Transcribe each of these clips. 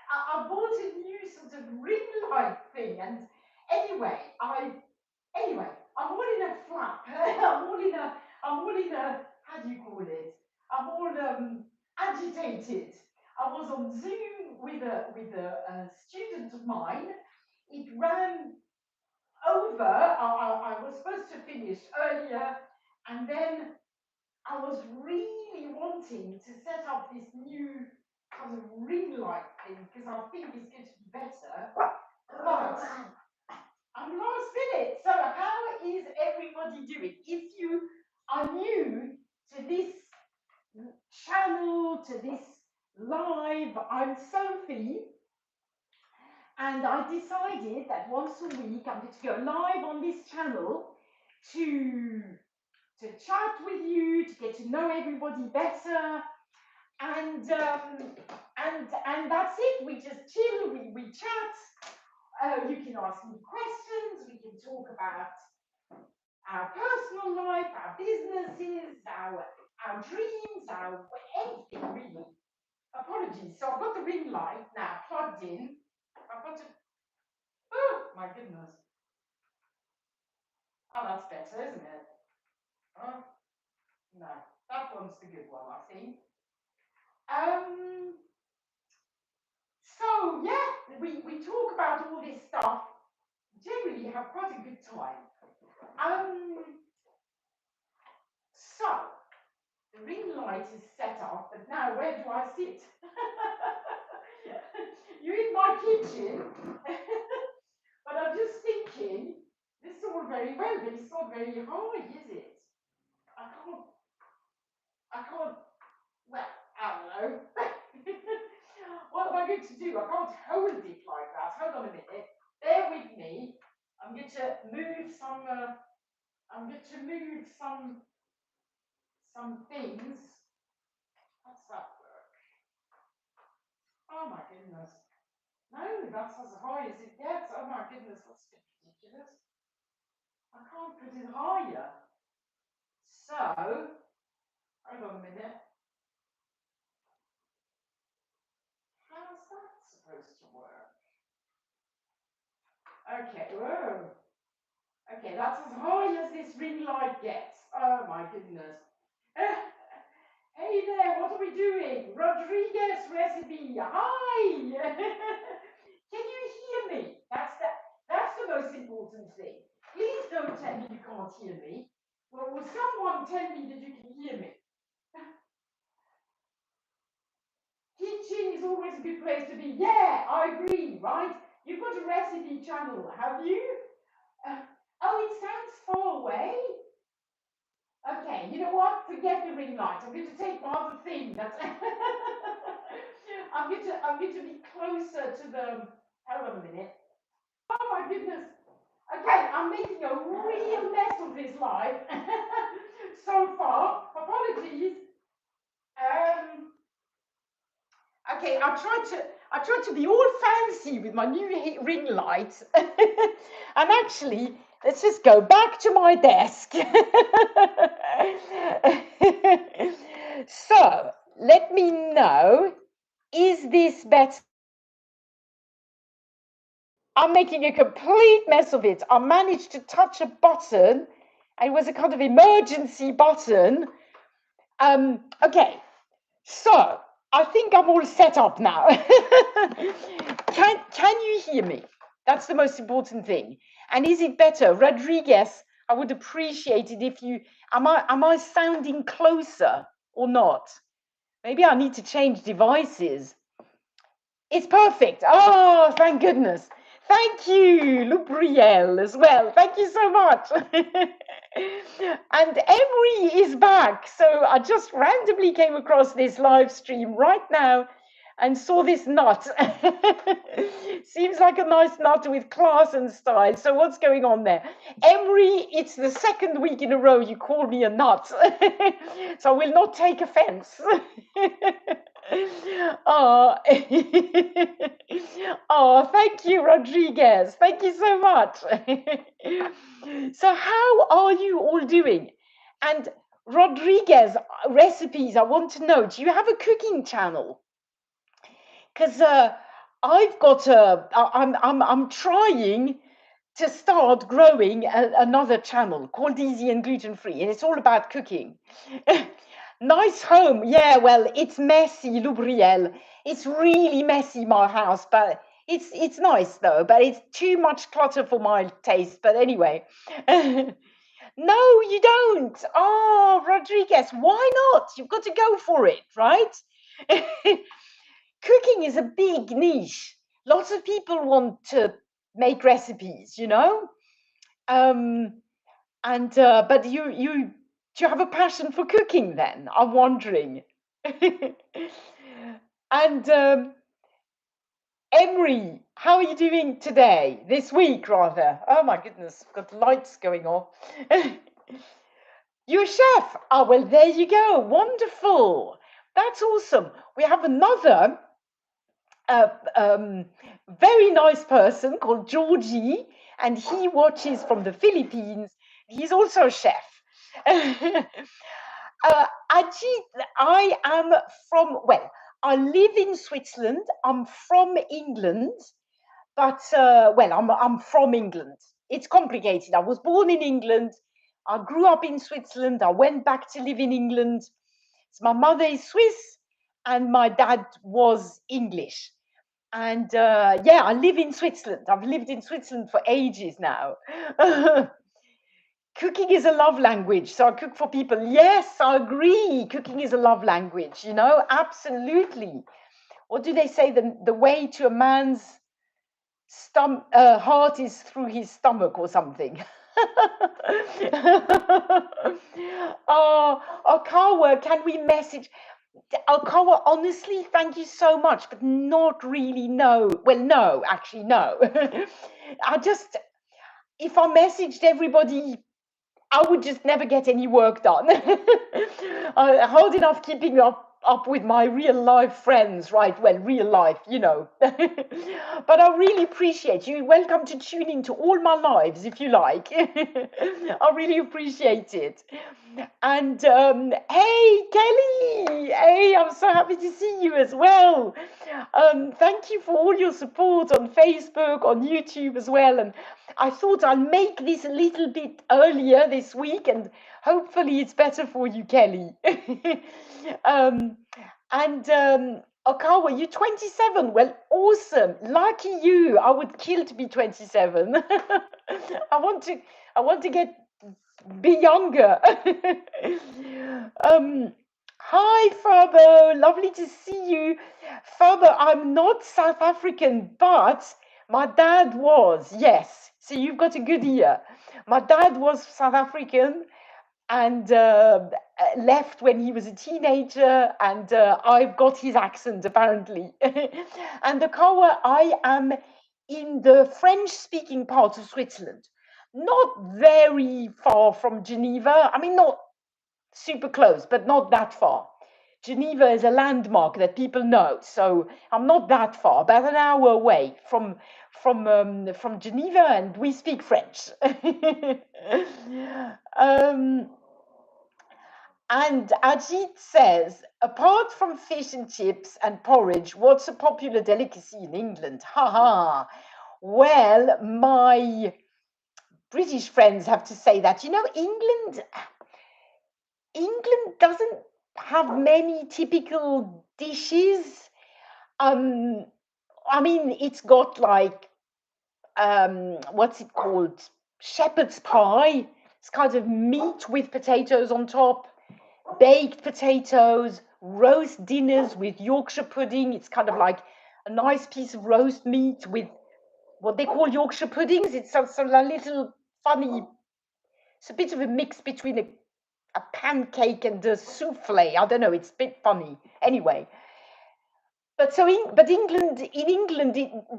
I bought a new sort of ring light thing, and anyway, I'm all in a flap. I'm all in a, how do you call it? I'm all agitated. I was on Zoom with a student of mine. It ran over. I was supposed to finish earlier, and then I was really wanting to set up this new kind of ring light thing because I think it's going to be better. But I'm last minute. So how is everybody doing? If you are new to this channel, to this live, I'm Sophie. And I decided that once a week I'm going to go live on this channel to chat with you, to get to know everybody better, and that's it. We just chill, we chat. You can ask me questions. We can talk about our personal life, our businesses, our dreams, our anything really. Apologies. So I've got the ring light now plugged in. I've got to. Oh my goodness. Oh, that's better, isn't it? Oh, no, that one's the good one, I think. So yeah, we talk about all this stuff. Generally, have quite a good time. So the ring light is set up, but now where do I sit? You're in my kitchen, but I'm just thinking, this is all very well, but it's not very high, is it? I can't, well, I don't know. What am I going to do? I can't hold it like that. Hold on a minute. Bear with me. I'm going to move some, some things. How's that work? Oh my goodness. No, that's as high as it gets. Oh my goodness, that's ridiculous. I can't put it higher. So, hold on a minute. How's that supposed to work? Okay, whoa. Okay, that's as high as this ring light gets. Oh my goodness. Hey there, what are we doing? Rodriguez recipe. Hi. Can you hear me? That's the most important thing. Please don't tell me you can't hear me. Well, will someone tell me that you can hear me? Kitchen is always a good place to be. Yeah, I agree, right? You've got a recipe channel, have you? Oh, it sounds far away. Okay, you know what? Forget the ring light. I'm going to take my other thing. That's I'm going to be closer to the. Hold on a minute. Oh my goodness. Okay, I'm making a real mess of this live so far. Apologies. Okay, I tried to be all fancy with my new ring light, and actually, let's just go back to my desk. So let me know, is this better? I'm making a complete mess of it. I managed to touch a button. It was a kind of emergency button. Okay, so I think I'm all set up now. Can you hear me? That's the most important thing. And is it better? Rodriguez, I would appreciate it if you, am I sounding closer or not? Maybe I need to change devices. It's perfect. Oh, thank goodness. Thank you, Lubriel, as well. Thank you so much. And Emery is back. So I just randomly came across this live stream right now and saw this nut. Seems like a nice nut with class and style. So what's going on there? Emery, it's the second week in a row you call me a nut. So I will not take offense. Oh, oh, thank you, Rodriguez. Thank you so much. So, how are you all doing? And Rodriguez, recipes, I want to know, do you have a cooking channel? because I've got I'm trying to start growing another channel called Easy and Gluten Free, and it's all about cooking. Nice home, yeah. Well, it's messy, Lubriel. It's really messy, my house, but it's nice though. But it's too much clutter for my taste. But anyway, no, you don't. Oh, Rodriguez, why not? You've got to go for it, right? Cooking is a big niche. Lots of people want to make recipes, you know. Um, and but you do you have a passion for cooking then? I'm wondering. And Emery, how are you doing today? This week, rather. Oh my goodness, I've got lights going off. You're a chef. Oh, well, there you go. Wonderful. That's awesome. We have another uh, um, very nice person called Georgie, and he watches from the Philippines. He's also a chef. Ajit, I am from, well, I live in Switzerland. I'm from England, but, well, I'm from England. It's complicated. I was born in England. I grew up in Switzerland. I went back to live in England. So my mother is Swiss and my dad was English. And yeah, I live in Switzerland. I've lived in Switzerland for ages now. Cooking is a love language, so I cook for people. Yes, I agree. Cooking is a love language, you know, absolutely. What do they say? The way to a man's heart is through his stomach or something. Oh, Okawa, can we message? Okawa, honestly, thank you so much, but not really, no. Well, no, actually, no. I just, if I messaged everybody, I would just never get any work done. Hard enough keeping up with my real life friends, right? Well, real life, you know. But I really appreciate you. Welcome to tune into all my lives if you like. I really appreciate it. And hey, Kelly, hey, I'm so happy to see you as well. Thank you for all your support on Facebook, on YouTube as well. And I thought I'll make this a little bit earlier this week, and hopefully it's better for you, Kelly. um, and Okawa, you're 27. Well, awesome. Lucky you. I would kill to be 27. I want to. I want to be younger. um, Hi, Fabo. Lovely to see you. Fabo, I'm not South African, but my dad was. Yes. So you've got a good ear. My dad was South African and left when he was a teenager, and I've got his accent apparently. And the Kawa, I am in the French-speaking part of Switzerland, not very far from Geneva. I mean, not super close, but not that far. Geneva is a landmark that people know, so I'm not that far, about an hour away from Geneva, and we speak French. um, and Ajit says, apart from fish and chips and porridge, what's a popular delicacy in England? Haha. Well, my British friends have to say that. You know, England doesn't have many typical dishes. Um, I mean, it's got like what's it called? Shepherd's pie. It's kind of meat with potatoes on top, baked potatoes, roast dinners with Yorkshire pudding. It's kind of like a nice piece of roast meat with what they call Yorkshire puddings. It's a little funny. It's a bit of a mix between a pancake and a souffle. I don't know. It's a bit funny. Anyway, but in England,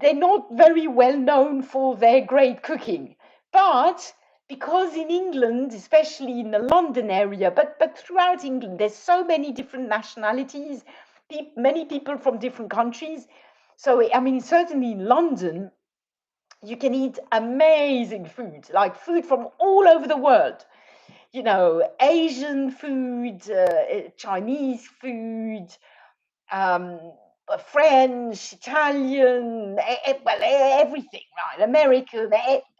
they're not very well known for their great cooking. But because in England, especially in the London area, but throughout England, there's so many different nationalities, many people from different countries. So I mean, certainly in London, you can eat amazing food, like food from all over the world. You know, Asian food, Chinese food, um, French, Italian, well, everything, right? American,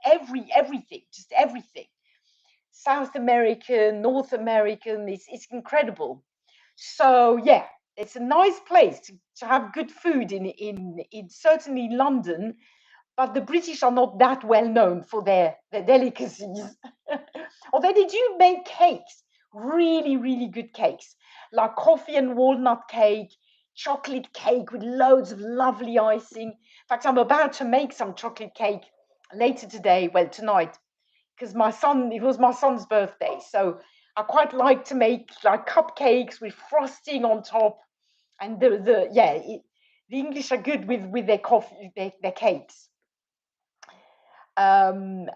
everything, just everything. South American, North American, it's incredible. So yeah, it's a nice place to have good food in certainly London, but the British are not that well known for their delicacies. Although they do make cakes, really, really good cakes, like coffee and walnut cake, chocolate cake with loads of lovely icing. In fact, I'm about to make some chocolate cake later today, well, tonight, because it was my son's birthday. So I quite like to make like cupcakes with frosting on top. And the English are good with their coffee, their cakes. And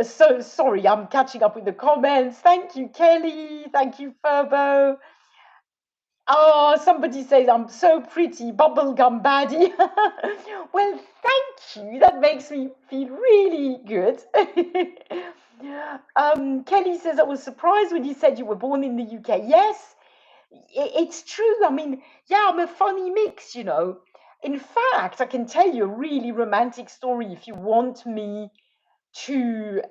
so sorry, I'm catching up with the comments. Thank you, Kelly. Thank you, Furbo. Oh, somebody says I'm so pretty, bubblegum baddie. Well, thank you. That makes me feel really good. Kelly says I was surprised when you said you were born in the UK. Yes, it's true. I mean, yeah, I'm a funny mix, you know. In fact, I can tell you a really romantic story if you want me to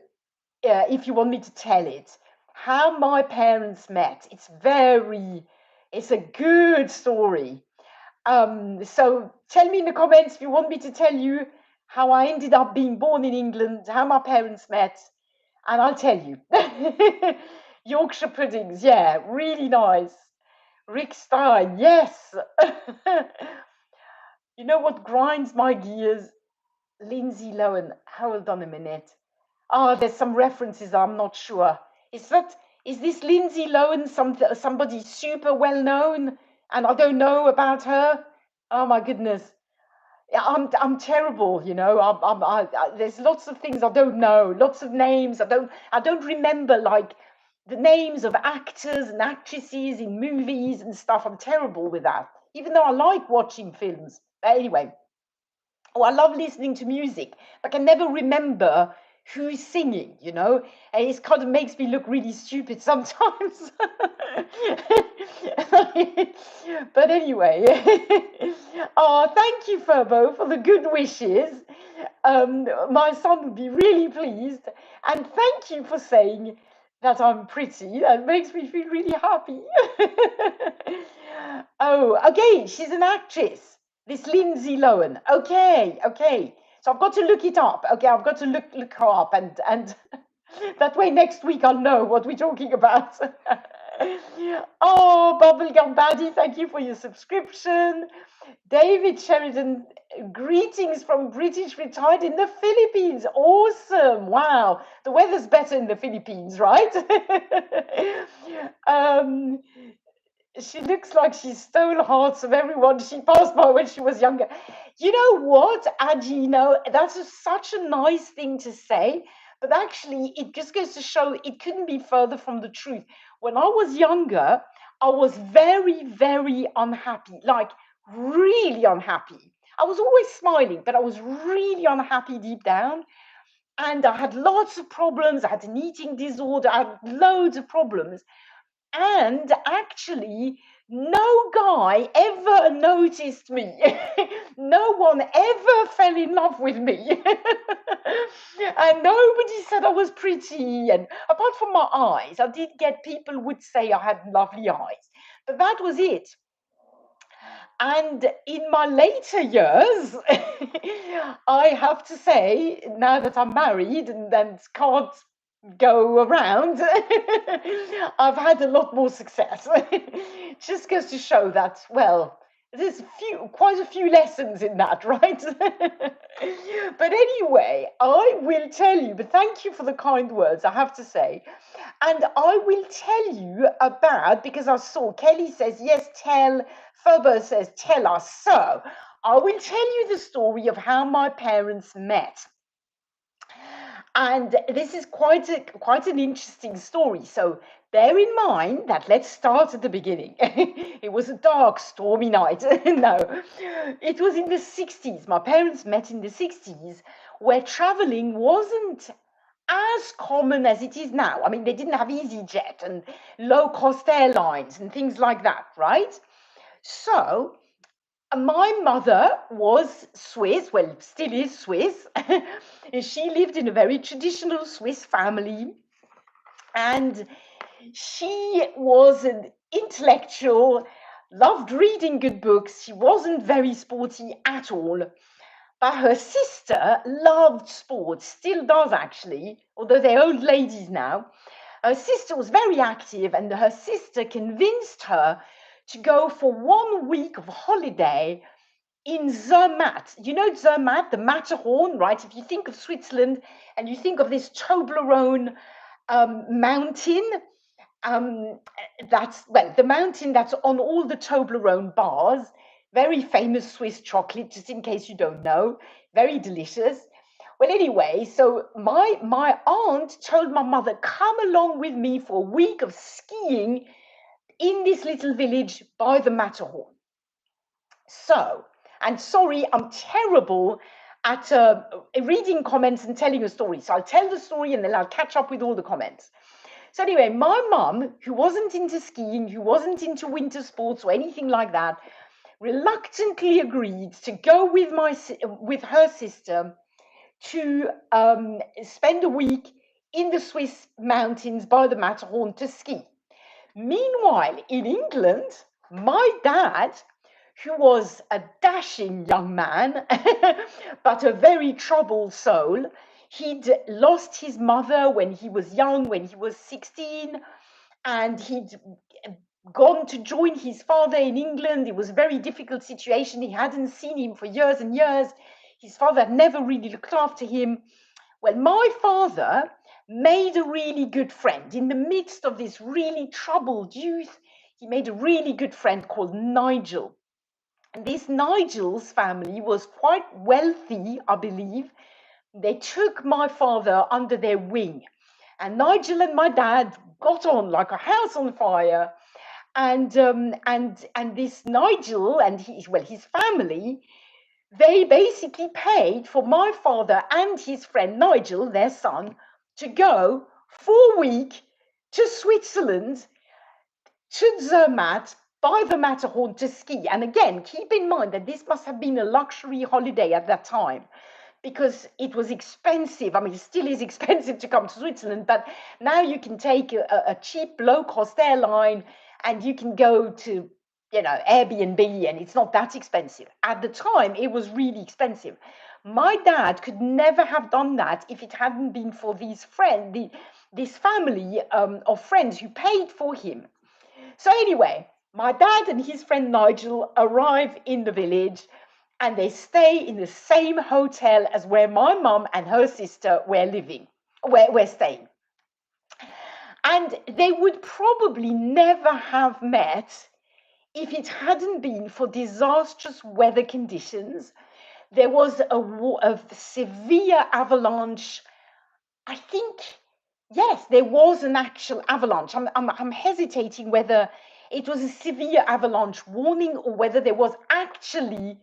if you want me to tell it, how my parents met. It's a good story. So tell me in the comments if you want me to tell you how I ended up being born in England, how my parents met, and I'll tell you. Yorkshire puddings, yeah, really nice. Rick Stein, yes. You know what grinds my gears? Lindsay Lohan. Hold on a minute. Oh, there's some references. I'm not sure. Is this Lindsay Lohan somebody super well known, and I don't know about her? Oh my goodness. Yeah, I'm terrible. You know. There's lots of things I don't know. Lots of names I don't remember, like the names of actors and actresses in movies and stuff. I'm terrible with that. Even though I like watching films. But anyway, oh, I love listening to music, but I can never remember who's singing, you know? And it kind of makes me look really stupid sometimes. But anyway, oh, thank you, Furbo, for the good wishes. My son would be really pleased. And thank you for saying that I'm pretty. That makes me feel really happy. Oh, okay, she's an actress. This Lindsay Lohan. Okay, okay. So I've got to look it up. Okay, I've got to look her up, and that way next week I'll know what we're talking about. Oh, Bubblegum Baddie, thank you for your subscription. David Sheridan, greetings from British retired in the Philippines. Awesome. Wow. The weather's better in the Philippines, right? um, she looks like she stole hearts of everyone she passed by when she was younger. You know what, Aji? You know, that's such a nice thing to say, but actually, it just goes to show it couldn't be further from the truth. When I was younger, I was very, very unhappy, like really unhappy. I was always smiling, but I was really unhappy deep down. And I had lots of problems. I had an eating disorder. I had loads of problems. And actually, no guy ever noticed me. No one ever fell in love with me. And nobody said I was pretty. And apart from my eyes, I did get people would say I had lovely eyes. But that was it. And in my later years, I have to say, now that I'm married and can't go around, I've had a lot more success. Just goes to show that, well, there's quite a few lessons in that, right? But anyway, I will tell you, but thank you for the kind words, I have to say. And I will tell you about, because I saw Kelly says, yes, tell, Ferber says, tell us. So I will tell you the story of how my parents met. And this is quite an interesting story. So bear in mind that let's start at the beginning. It was a dark, stormy night. No, it was in the 60s. My parents met in the 60s, where traveling wasn't as common as it is now. I mean, they didn't have EasyJet and low cost airlines and things like that, right? So My mother was Swiss, well, still is Swiss. She lived in a very traditional Swiss family, and she was an intellectual, loved reading good books. She wasn't very sporty at all. But her sister loved sports, still does actually, although they're old ladies now. Her sister was very active, and her sister convinced her to go for 1 week of holiday in Zermatt. You know Zermatt, the Matterhorn, right? If you think of Switzerland and you think of this Toblerone mountain, um, that's, well, the mountain that's on all the Toblerone bars, very famous Swiss chocolate, just in case you don't know, very delicious. Well, anyway, so my aunt told my mother, come along with me for a week of skiing in this little village by the Matterhorn. So, and sorry, I'm terrible at reading comments and telling a story. So I'll tell the story and then I'll catch up with all the comments. So anyway, my mum, who wasn't into skiing, who wasn't into winter sports or anything like that, reluctantly agreed to go with her sister to spend a week in the Swiss mountains by the Matterhorn to ski. Meanwhile, in England, my dad, who was a dashing young man, but a very troubled soul, he'd lost his mother when he was young, when he was 16, and he'd gone to join his father in England. It was a very difficult situation. He hadn't seen him for years and years. His father had never really looked after him. Well, my father made a really good friend in the midst of this really troubled youth. He made a really good friend called Nigel. And this Nigel's family was quite wealthy, I believe. They took my father under their wing. And Nigel and my dad got on like a house on fire. And this Nigel and his family, they basically paid for my father and his friend Nigel, their son, to go for a week to Switzerland, to Zermatt, by the Matterhorn to ski. And again, keep in mind that this must have been a luxury holiday at that time because it was expensive. I mean, it still is expensive to come to Switzerland, but now you can take a cheap, low-cost airline and you can go to, Airbnb, and it's not that expensive. At the time, it was really expensive. My dad could never have done that if it hadn't been for this family of friends who paid for him. So anyway, my dad and his friend Nigel arrive in the village and they stay in the same hotel as where my mum and her sister were living, were staying. And they would probably never have met if it hadn't been for disastrous weather conditions. There was a severe avalanche. I think, yes, there was an actual avalanche. I'm hesitating whether it was a severe avalanche warning or whether there was actually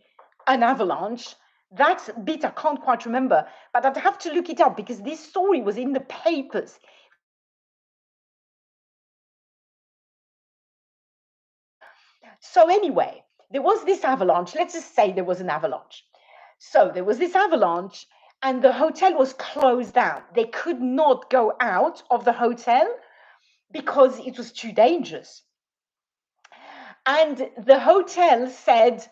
an avalanche. That bit I can't quite remember, but I'd have to look it up because this story was in the papers. So anyway, there was this avalanche. Let's just say there was an avalanche. So there was this avalanche and the hotel was closed down. They could not go out of the hotel because it was too dangerous. And the hotel said,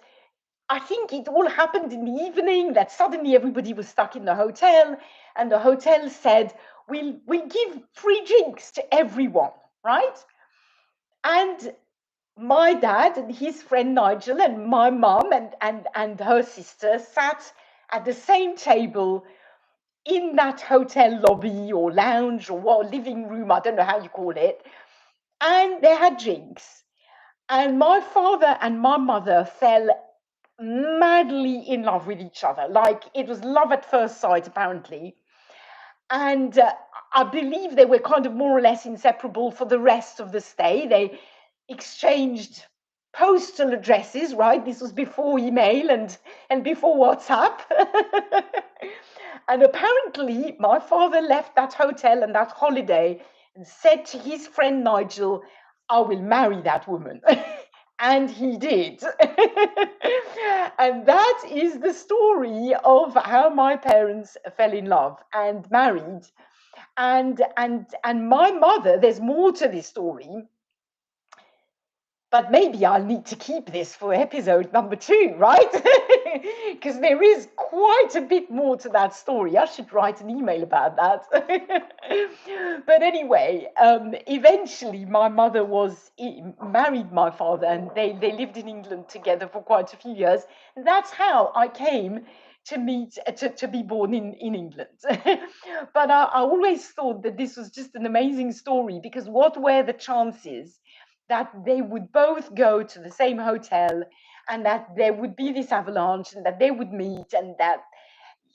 I think it all happened in the evening that suddenly everybody was stuck in the hotel. And the hotel said, we'll give free drinks to everyone, right? And my dad and his friend Nigel and my mum and her sister sat at the same table in that hotel lobby or lounge or what, living room, I don't know how you call it. And they had drinks. And my father and my mother fell madly in love with each other. Like it was love at first sight, apparently. And I believe they were kind of more or less inseparable for the rest of the stay. They exchanged postal addresses, right? This was before email and before WhatsApp. And apparently, my father left that hotel and that holiday and said to his friend Nigel, I will marry that woman. And he did. And that is the story of how my parents fell in love and married. And my mother, there's more to this story, but maybe I'll need to keep this for episode number 2, right? Because there is quite a bit more to that story. I should write an email about that. But anyway, eventually my mother married my father, and they lived in England together for quite a few years. And that's how I came to be born in England. But I always thought that this was just an amazing story, because what were the chances that they would both go to the same hotel, and that there would be this avalanche, and that they would meet, and that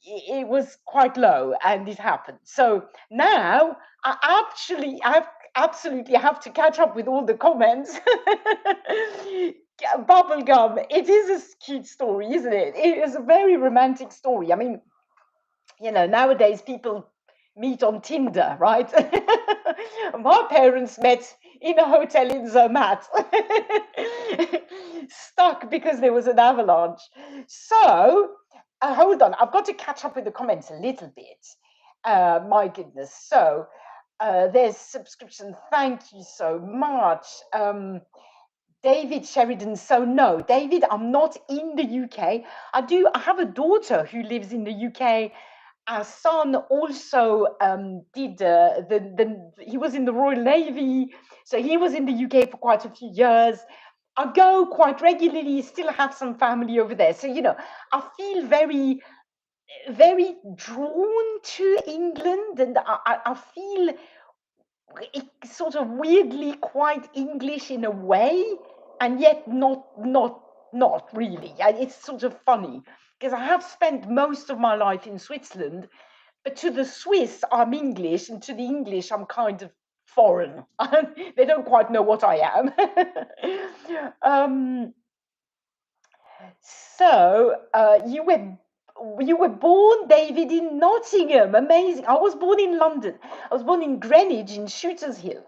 it was quite low, and it happened. So now I absolutely have to catch up with all the comments. Bubblegum, it is a cute story, isn't it? It is a very romantic story. I mean, nowadays people meet on Tinder, right? My parents met in a hotel in Zermatt, stuck because there was an avalanche. So, hold on, I've got to catch up with the comments a little bit. My goodness. So, there's subscription. Thank you so much. David Sheridan. So no, David, I'm not in the UK. I have a daughter who lives in the UK. Our son also did he was in the Royal Navy, so he was in the UK for quite a few years. I go quite regularly, still have some family over there. So, I feel very, very drawn to England, and I feel it's sort of weirdly quite English in a way, and yet not really. It's sort of funny, because I have spent most of my life in Switzerland, but to the Swiss I'm English, and to the English I'm kind of foreign. They don't quite know what I am. So you were born, David, in Nottingham. Amazing. I was born in London. I was born in Greenwich, in Shooters Hill.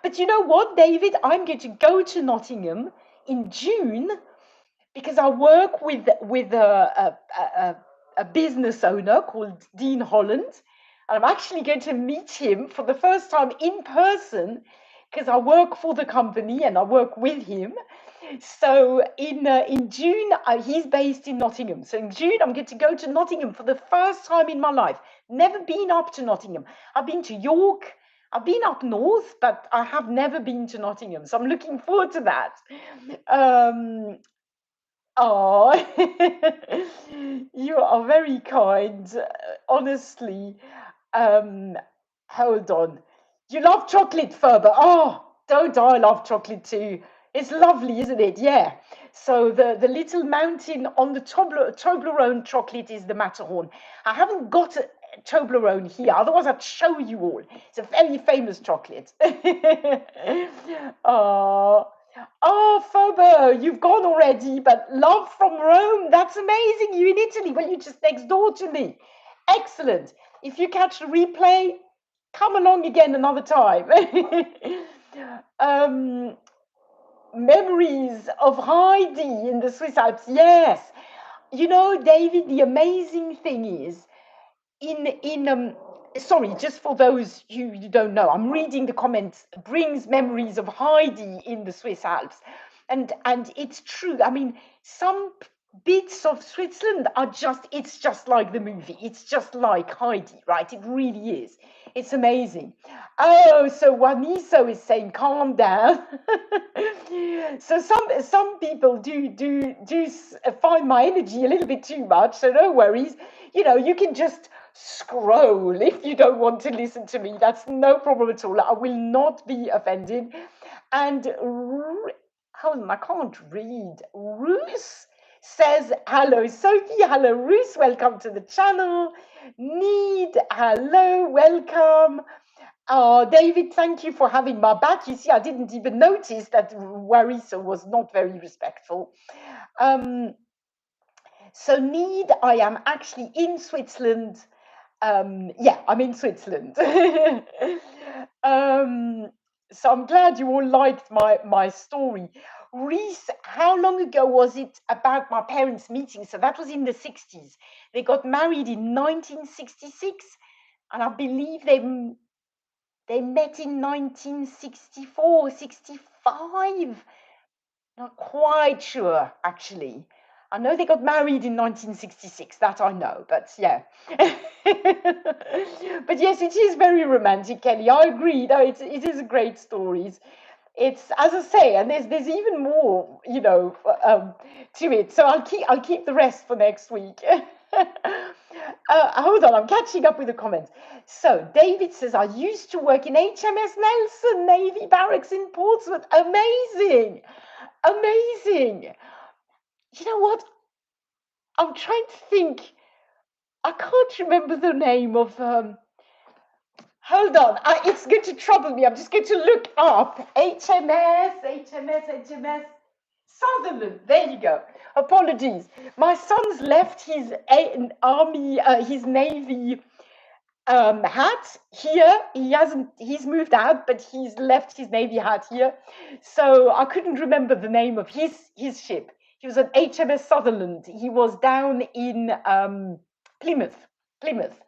But you know what, David? I'm going to go to Nottingham in June, because I work with a business owner called Dean Holland. And I'm actually going to meet him for the first time in person, because I work for the company and I work with him. So in June, he's based in Nottingham. So in June, I'm going to go to Nottingham for the first time in my life. Never been up to Nottingham. I've been to York. I've been up north, but I have never been to Nottingham. So I'm looking forward to that. Oh, you are very kind, honestly. Um, Hold on. You love chocolate, Ferber. Oh, don't I love chocolate too? It's lovely, isn't it? Yeah. So the little mountain on the Toblerone chocolate is the Matterhorn. I haven't got a Toblerone here, otherwise I'd show you all. It's a very famous chocolate. Oh, oh, Ferber, you've gone already, but love from Rome. That's amazing. You in Italy? Well, you're just next door to me. Excellent. If you catch the replay, come along again another time. um, Memories of Heidi in the Swiss Alps. Yes. David, the amazing thing is, in sorry, just for those who you don't know, I'm reading the comments. Brings memories of Heidi in the Swiss Alps, and it's true. I mean, some bits of Switzerland it's just like the movie. It's just like Heidi, right? It really is. It's amazing. Oh, so Waniso is saying, calm down. So some people do find my energy a little bit too much. So no worries. You can just scroll if you don't want to listen to me. That's no problem at all. I will not be offended. And hold on, I can't read. Ruth says hello, Sophie. Hello, Ruth. Welcome to the channel. Need, hello, welcome. Oh, David, thank you for having my back. You see, I didn't even notice that Warisa was not very respectful. So Need, I am actually in Switzerland. Yeah, I'm in Switzerland. So I'm glad you all liked my story. Reese, how long ago was it about my parents meeting? So that was in the 60s. They got married in 1966, and I believe they met in 1964, 65. Not quite sure, actually. I know they got married in 1966, that I know, but yeah. But yes, it is very romantic, Kelly. I agree. No, it is a great story. It's, as I say, and there's even more, to it. So I'll keep the rest for next week. Hold on, I'm catching up with the comments. So David says, I used to work in HMS Nelson Navy Barracks in Portsmouth. Amazing. Amazing. You know what? I'm trying to think. I can't remember the name of. Hold on. It's going to trouble me. I'm just going to look up HMS Sutherland. There you go. Apologies. My son's left his army, his navy hat here. He's moved out, but he's left his navy hat here. So I couldn't remember the name of his ship. He was at HMS Sutherland. He was down in Plymouth. Plymouth.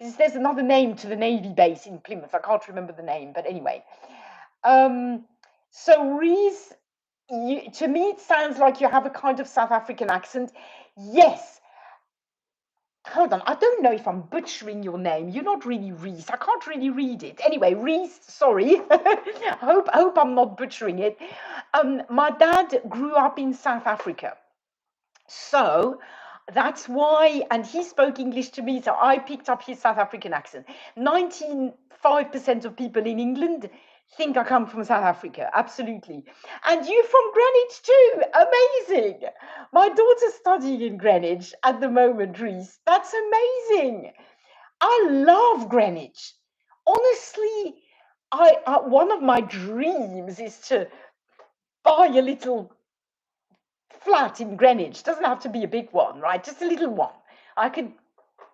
There's another name to the navy base in Plymouth. I can't remember the name, but anyway. So Reese, to me it sounds like you have a kind of South African accent. Yes. Hold on, I don't know if I'm butchering your name. You're not really Reese. I can't really read it. Anyway, Reese, sorry. I hope I'm not butchering it. My dad grew up in South Africa. So that's why, and he spoke English to me, so I picked up his South African accent. 95% of people in England think I come from South Africa, absolutely. And you from Greenwich too, amazing. My daughter's studying in Greenwich at the moment, Reese. That's amazing. I love Greenwich. Honestly, one of my dreams is to buy a little flat in Greenwich. Doesn't have to be a big one, right? Just a little one. I could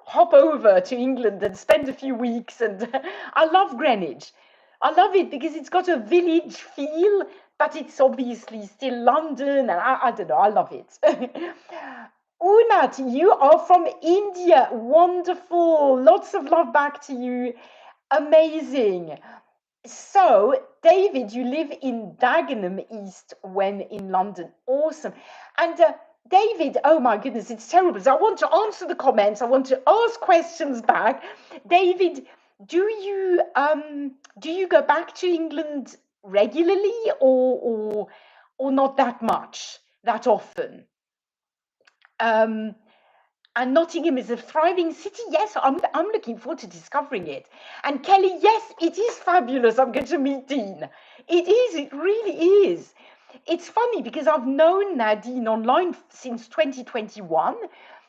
hop over to England and spend a few weeks. And I love Greenwich. I love it because it's got a village feel, but it's obviously still London. And I don't know, I love it. Unat, you are from India. Wonderful. Lots of love back to you. Amazing. So, David, you live in Dagenham East when in London. Awesome. And David, oh my goodness, it's terrible. So I want to answer the comments. I want to ask questions back. David, do you go back to England regularly or not that much, that often? And Nottingham is a thriving city. Yes, I'm looking forward to discovering it. And Kelly, yes, it is fabulous. I'm going to meet Dean. It is, it really is. It's funny because I've known Nadine online since 2021,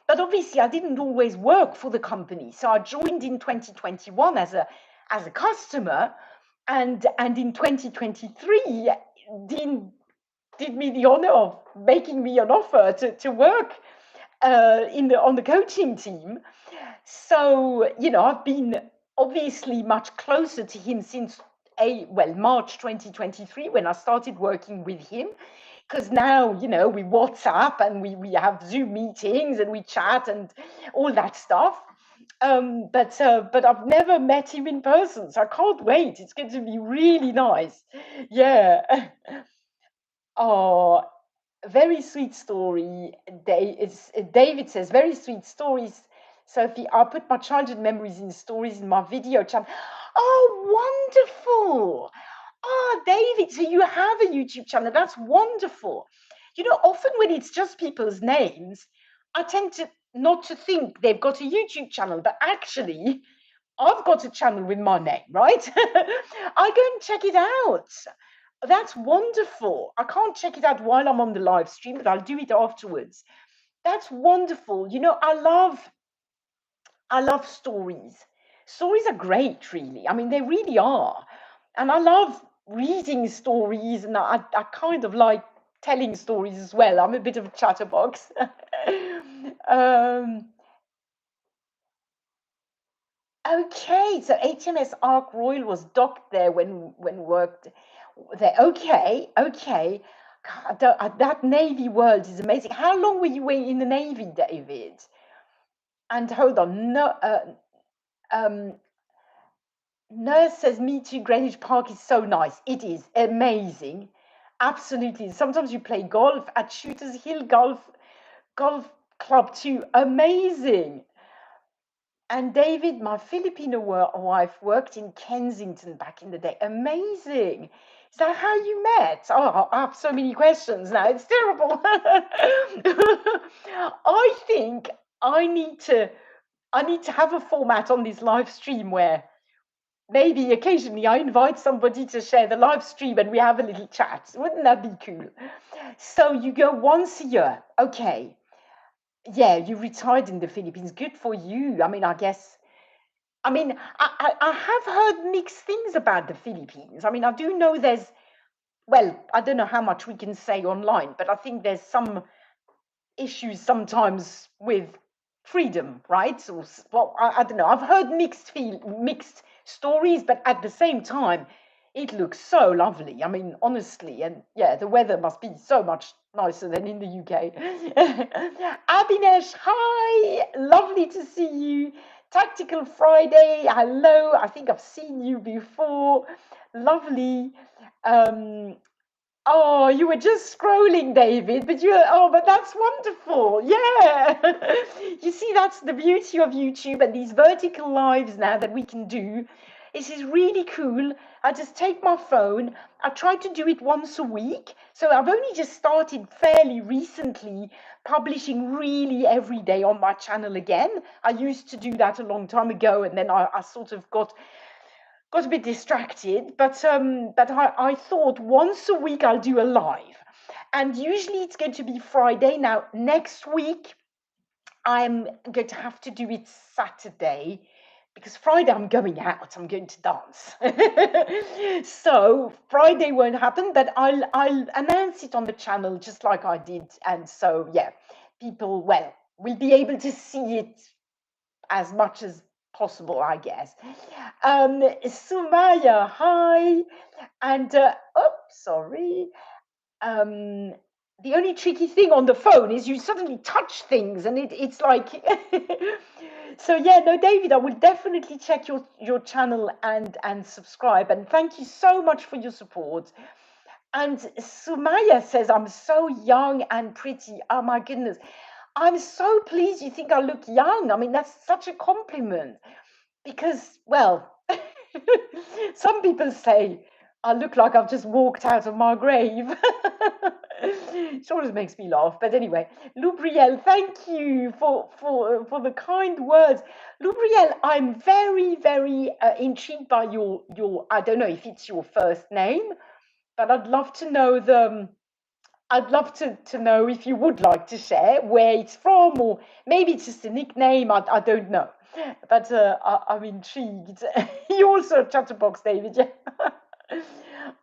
but obviously I didn't always work for the company. So I joined in 2021 as a customer, and in 2023, Dean did me the honor of making me an offer to work on the coaching team. So I've been obviously much closer to him since March 2023 when I started working with him. Because now we WhatsApp and we have Zoom meetings and we chat and all that stuff. But I've never met him in person, so I can't wait. It's going to be really nice. Yeah. Oh, very sweet story. David says, very sweet stories. Sophie, I'll put my childhood memories in stories in my video channel. Oh, wonderful. Ah, David, so you have a YouTube channel. That's wonderful. Often when it's just people's names, I tend to not to think they've got a YouTube channel, but actually, I've got a channel with my name, right? I go and check it out. That's wonderful. I can't check it out while I'm on the live stream, but I'll do it afterwards. That's wonderful. I love stories. Stories are great, really. I mean, they really are. And I love reading stories, and I kind of like telling stories as well. I'm a bit of a chatterbox. um, Okay, so HMS Ark Royal was docked there when worked there. Okay, okay. God, that Navy world is amazing. How long were you in the Navy, David? And hold on, no, um, Nurse says, me too, Greenwich Park is so nice. It is amazing. Absolutely. Sometimes you play golf at Shooters Hill Golf Club too. Amazing. And David, my Filipino wife, worked in Kensington back in the day. Amazing. Is that how you met? Oh, I have so many questions now. It's terrible. I think I need to have a format on this live stream where maybe occasionally I invite somebody to share the live stream and we have a little chat. Wouldn't that be cool? So you go once a year. Okay. Yeah, you retired in the Philippines. Good for you. I mean, I have heard mixed things about the Philippines. I mean, I do know well, I don't know how much we can say online, but I think there's some issues sometimes with freedom, right? Or, well, I don't know. I've heard mixed stories, but at the same time, it looks so lovely. I mean, honestly, and yeah, the weather must be so much nicer than in the UK. Abinesh, hi, lovely to see you. Tactical Friday, hello. I think I've seen you before. Lovely. Um, Oh, you were just scrolling, David, but that's wonderful. Yeah. You see, that's the beauty of YouTube and these vertical lives now that we can do. This is really cool. I just take my phone. I try to do it once a week. So I've only just started fairly recently publishing really every day on my channel again. I used to do that a long time ago, and then I sort of got a bit distracted, but I thought once a week I'll do a live, and usually it's going to be Friday. Now next week I'm going to have to do it Saturday because Friday I'm going out. I'm going to dance, so Friday won't happen. But I'll announce it on the channel just like I did, and so yeah, people will be able to see it as much as possible, I guess. Sumaya, hi. And, sorry. Um, the only tricky thing on the phone is you suddenly touch things and it's like. So, yeah, no, David, I will definitely check your channel and subscribe. And thank you so much for your support. And Sumaya says, I'm so young and pretty. Oh, my goodness. I'm so pleased you think I look young. I mean, that's such a compliment because, well, some people say I look like I've just walked out of my grave. It always makes me laugh. But anyway, Lubriel, thank you for the kind words. Lubriel, I'm very, very intrigued by your, I don't know if it's your first name, but I'd love to know I'd love to know if you would like to share where it's from, or maybe it's just a nickname. I don't know, but I'm intrigued. You also a chatterbox, David. Yeah.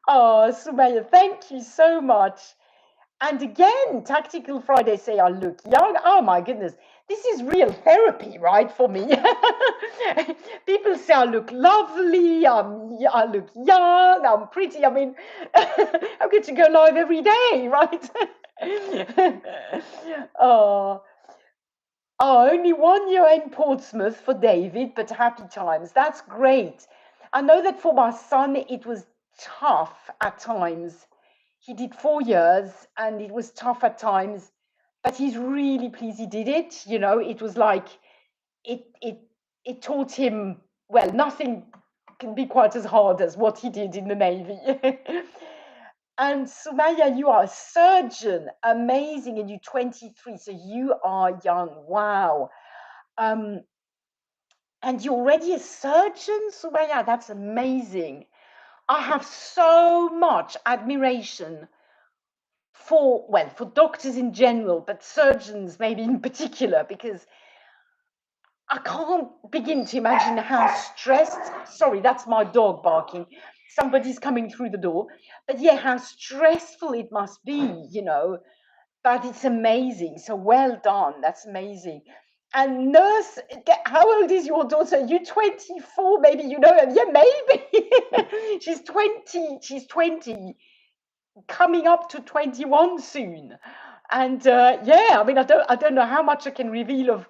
Oh, Sumaya, thank you so much. And again, Tactical Friday say I look young. Oh my goodness, this is real therapy, right, for me. People say I look lovely, I look young, I'm pretty. I mean, I'm going to go live every day, right? Oh, only 1 year in Portsmouth for David, but happy times. That's great. I know that for my son, it was tough at times. He did 4 years and it was tough at times, but he's really pleased he did it. You know, it was like it it it taught him, well, nothing can be quite as hard as what he did in the Navy. And Sumaya, you are a surgeon, amazing, and you're 23, so you are young. Wow. Um, and you're already a surgeon, Sumaya. That's amazing. I have so much admiration for doctors in general, but surgeons maybe in particular, because I can't begin to imagine how stressed. Sorry, that's my dog barking. Somebody's coming through the door. But yeah, how stressful it must be, you know. But it's amazing. So well done. That's amazing. And nurse, how old is your daughter? You 24, maybe you know her. Yeah, maybe. She's 20. She's 20, coming up to 21 soon. And yeah, I mean, I don't know how much I can reveal of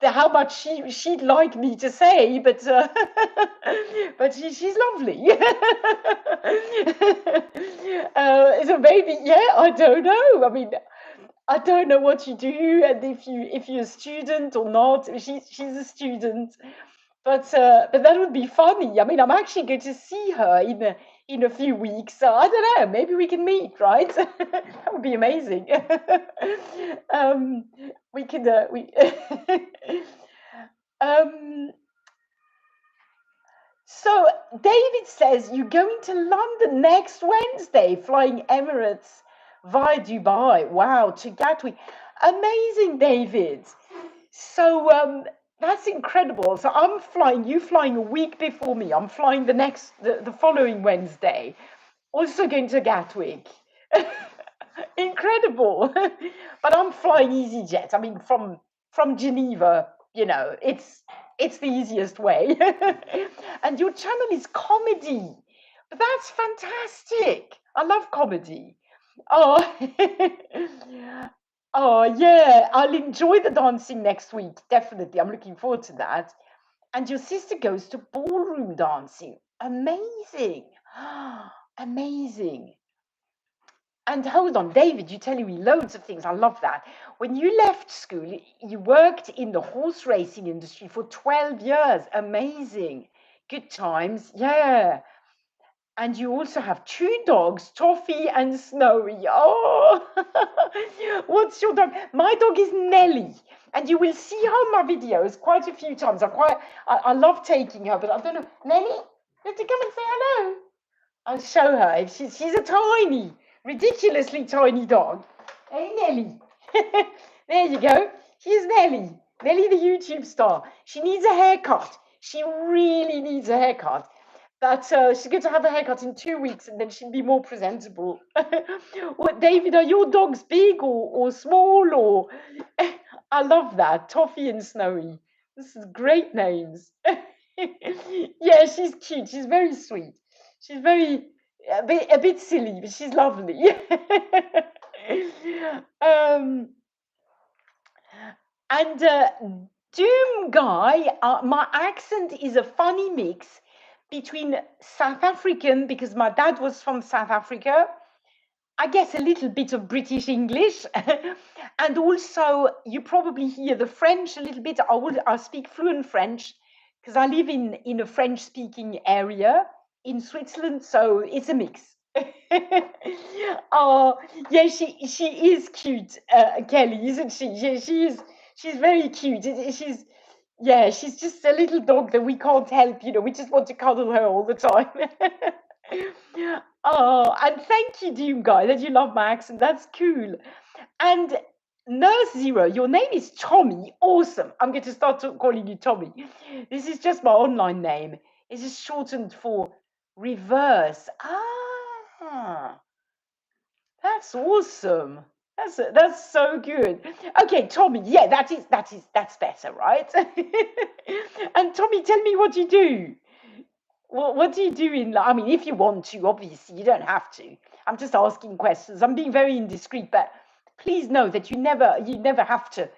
how much she'd like me to say, but but she's lovely. So maybe, yeah, I don't know. I mean, I don't know what you do and if you're a student or not. She's a student, but that would be funny. I mean, I'm actually going to see her in a few weeks, so I don't know. Maybe we can meet, right? That would be amazing. um, we could we. um, so David says you're going to London next Wednesday, flying Emirates via Dubai. Wow, to Gatwick. Amazing, David. So that's incredible. So I'm flying, you flying a week before me. I'm flying the following Wednesday. Also going to Gatwick. Incredible. But I'm flying EasyJet. I mean, from Geneva, it's the easiest way. And your channel is comedy. But that's fantastic. I love comedy. Oh, oh yeah, I'll enjoy the dancing next week. Definitely. I'm looking forward to that. And your sister goes to ballroom dancing. Amazing. Amazing. And hold on, David, you're telling me loads of things. I love that. When you left school, you worked in the horse racing industry for 12 years. Amazing. Good times. Yeah. And you also have two dogs, Toffee and Snowy. Oh, what's your dog? My dog is Nelly. And you will see her in my videos quite a few times. I love taking her, but I don't know. Nelly, let her come and say hello. I'll show her. She's a tiny, ridiculously tiny dog. Hey, Nelly. There you go. Here's Nelly. Nelly, the YouTube star. She needs a haircut. She really needs a haircut. But she's going to have a haircut in 2 weeks and then she'll be more presentable. What, David, are your dogs big or small? Or I love that. Toffee and Snowy. This is great names. Yeah, she's cute. She's very sweet. She's very a bit silly, but she's lovely. um, and Doom Guy, my accent is a funny mix between South African, because my dad was from South Africa, I guess a little bit of British English, and also you probably hear the French a little bit. I speak fluent French because I live in a French-speaking area in Switzerland, so it's a mix. Oh, yeah, she is cute, Kelly, isn't she? Yeah, she's very cute. She's yeah, she's just a little dog that we can't help. We just want to cuddle her all the time. Oh, and thank you, Doom Guy, that you love my accent. That's cool. And Nurse Zero, your name is Tommy. Awesome. I'm going to start calling you Tommy. This is just my online name. It's just shortened for reverse. Ah, that's awesome. That's so good. Okay, Tommy. Yeah, that's better, right? And Tommy, tell me what you do. What do you do I mean, if you want to, obviously, you don't have to. I'm just asking questions. I'm being very indiscreet, but please know that you never have to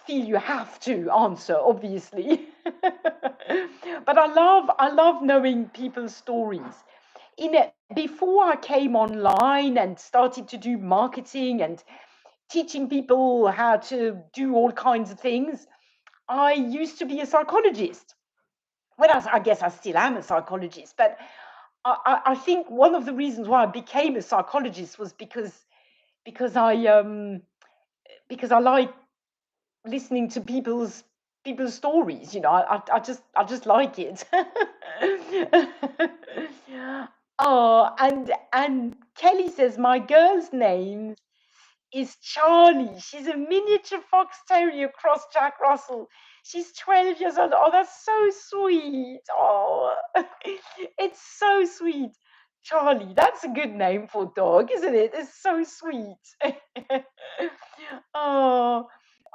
feel you have to answer, obviously. But I love knowing people's stories. Before I came online and started to do marketing and teaching people how to do all kinds of things, I used to be a psychologist. Well, I guess I still am a psychologist, but I think one of the reasons why I became a psychologist was because I like listening to people's stories. I just like it. Oh, and Kelly says my girl's name is Charlie. She's a miniature fox terrier cross Jack Russell. She's 12 years old. Oh, that's so sweet. Oh, it's so sweet. Charlie, that's a good name for a dog, isn't it? It's so sweet. Oh,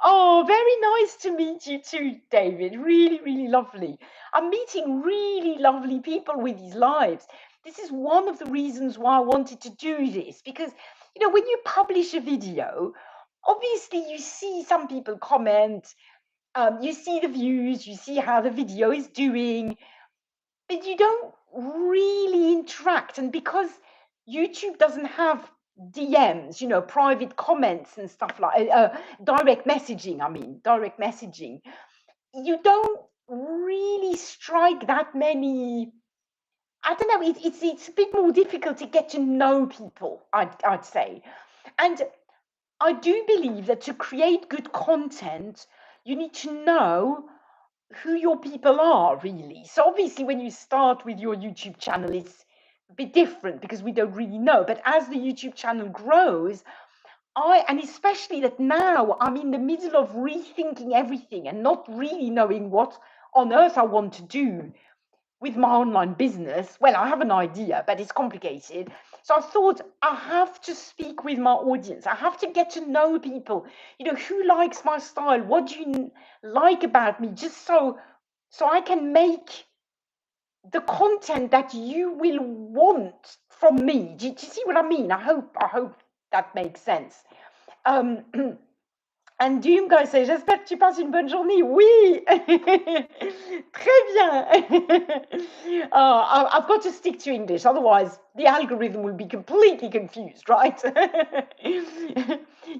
Oh, very nice to meet you too, David. Really, really lovely. I'm meeting really lovely people with these lives. This is one of the reasons why I wanted to do this because, when you publish a video, obviously you see some people comment, you see the views, you see how the video is doing, but you don't really interact. And because YouTube doesn't have DMs, private comments and stuff like direct messaging, direct messaging, you don't really strike that many. I don't know, it's a bit more difficult to get to know people, I'd say. And I do believe that to create good content, you need to know who your people are really. So obviously when you start with your YouTube channel, it's a bit different because we don't really know. But as the YouTube channel grows, and especially that now I'm in the middle of rethinking everything and not really knowing what on earth I want to do with my online business. Well, I have an idea, but it's complicated. So I thought I have to speak with my audience. I have to get to know people. Who likes my style? What do you like about me? Just so I can make the content that you will want from me. Do you see what I mean? I hope that makes sense. Um, And Doom say, j'espère que tu passes une bonne journée. Oui, très bien. I've got to stick to English, otherwise the algorithm will be completely confused, right?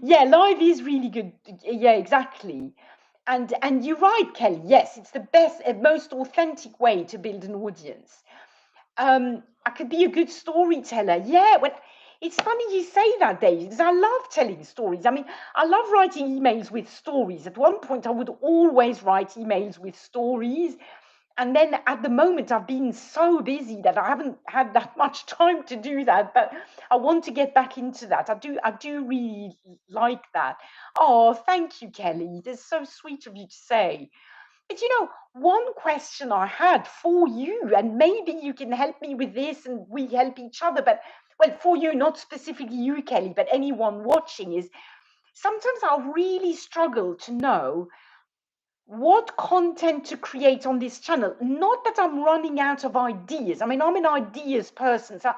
Yeah, live is really good. Yeah, exactly. And you're right, Kelly. Yes, it's the best and most authentic way to build an audience. I could be a good storyteller. Yeah, well, it's funny you say that, David, because I love telling stories. I love writing emails with stories. At one point, I would always write emails with stories. And then at the moment, I've been so busy that I haven't had that much time to do that. But I want to get back into that. I do really like that. Oh, thank you, Kelly. That's so sweet of you to say. But one question I had for you, and maybe you can help me with this and we help each other, but well, for you, not specifically you, Kelly, but anyone watching, is sometimes I really struggle to know what content to create on this channel. Not that I'm running out of ideas. I'm an ideas person. So